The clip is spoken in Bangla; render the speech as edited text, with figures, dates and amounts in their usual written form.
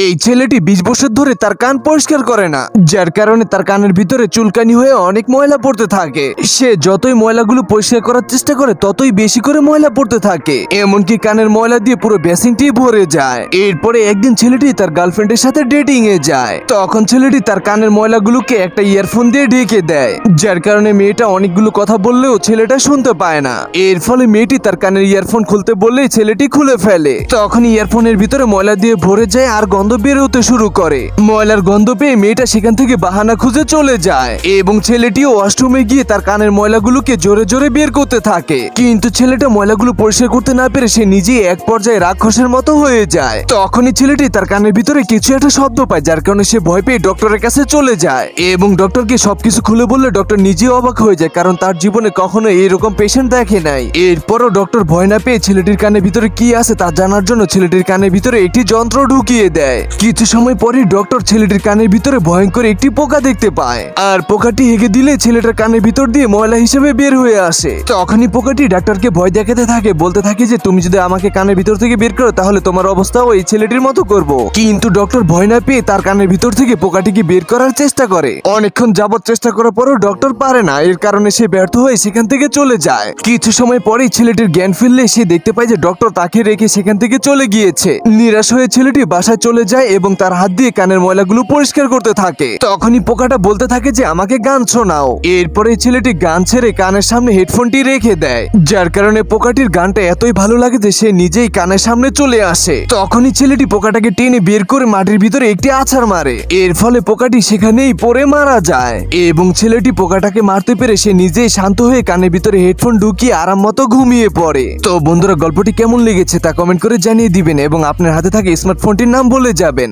এই ছেলেটি 20 বছর ধরে তার কান পরিষ্কার করে না, যার কারণে তার কানের ভিতরে চুলকানি হয়ে অনেক ময়লা পড়তে থাকে। সে যতই ময়লাগুলো পরিষ্কার করার চেষ্টা করে ততই বেশি করে ময়লা পড়তে থাকে, এমনকি কানের ময়লা দিয়ে পুরো বেসিনটি ভরে যায়। এরপরে একদিন ছেলেটি তার গার্লফ্রেন্ডের সাথে ডেটিং এ যায়। তখন ছেলেটি তার কানের ময়লাগুলোকে একটা ইয়ারফোন দিয়ে ঢেকে দেয়, যার কারণে মেয়েটা অনেকগুলো কথা বললেও ছেলেটা শুনতে পায় না। এর ফলে মেয়েটি তার কানের ইয়ারফোন খুলতে বললেই ছেলেটি খুলে ফেলে। তখন ইয়ারফোনের ভিতরে ময়লা দিয়ে ভরে যায় আর গন্ধ বের হতে শুরু করে। ময়লার গন্ধ পেয়ে মেয়েটা সেখান থেকে বাহানা খুঁজে চলে যায় এবং ছেলেটিও ওয়াশরুমে গিয়ে তার কানের ময়লাগুলোকে জোরে জোরে বের করতে থাকে। কিন্তু ছেলেটা ময়লাগুলো পরিষ্কার করতে না পেরে সে নিজেই এক পর্যায়ে রাক্ষসের মতো হয়ে যায়। তখনই ছেলেটি তার কানের ভিতরে কিছু একটা শব্দ পায়, যার কারণে সে ভয় পেয়ে ডক্টরের কাছে চলে যায় এবং ডক্টরকে সবকিছু খুলে বললে ডক্টর নিজেও অবাক হয়ে যায়, কারণ তার জীবনে কখনো এরকম পেশেন্ট দেখে নাই। এরপরও ডক্টর ভয় না পেয়ে ছেলেটির কানের ভিতরে কি আছে তা জানার জন্য ছেলেটির কানের ভিতরে একটি যন্ত্র ঢুকিয়ে দেয়। কিছু সময় পরে ডক্টর ছেলেটির কানের ভিতরে ভয়ঙ্কর একটি পোকা দেখতে পায়, আর পোকাটি হেগে দিলে ছেলেটার কানের ভিতর দিয়ে ময়লা হিসেবে বের হয়ে আসে। তখনই পোকাটি ডাক্তারকে ভয় দেখাতে থাকে, বলতে থাকে যে তুমি যদি আমাকে কানের ভিতর থেকে বের করো তাহলে তোমার অবস্থাও এই ছেলেটির মতো করব। কিন্তু ডক্টর ভয় না পেয়ে তার কানের ভিতর থেকে পোকাটিকে বের করার চেষ্টা করে। অনেকক্ষণ যাবত চেষ্টা করার পরও ডক্টর পারে না, এর কারণে সে ব্যর্থ হয়ে সেখান থেকে চলে যায়। কিছু সময় পরেই ছেলেটির জ্ঞান ফিরলে সে দেখতে পায় যে ডক্টর তাকে রেখে সেখান থেকে চলে গিয়েছে। নিরাশ হয়ে ছেলেটি বাসায় চলে যায় এবং তার হাত দিয়ে কানের ময়লাগুলো পরিষ্কার করতে থাকে। তখনই পোকাটা বলতে থাকে যে আমাকে গান শোনাও। এরপরে ছেলেটি গান ছেড়ে কানের সামনে হেডফোনটি রেখে দেয়, যার কারণে পোকাটির গানটা এতই ভালো লাগে যে সে নিজেই কানের সামনে চলে আসে। তখনই ছেলেটি পোকাটাকে টেনে বের করে মাটির ভিতরে একটি আছাড় মারে। এর ফলে পোকাটি সেখানেই পড়ে মারা যায় এবং ছেলেটি পোকাটাকে মারতে পেরে সে নিজেই শান্ত হয়ে কানের ভিতরে হেডফোন ঢুকিয়ে আরাম মতো ঘুমিয়ে পড়ে। তো বন্ধুরা, গল্পটি কেমন লেগেছে তা কমেন্ট করে জানিয়ে দিবেন এবং আপনার হাতে থাকা স্মার্টফোনটির নাম বলে যাবেন।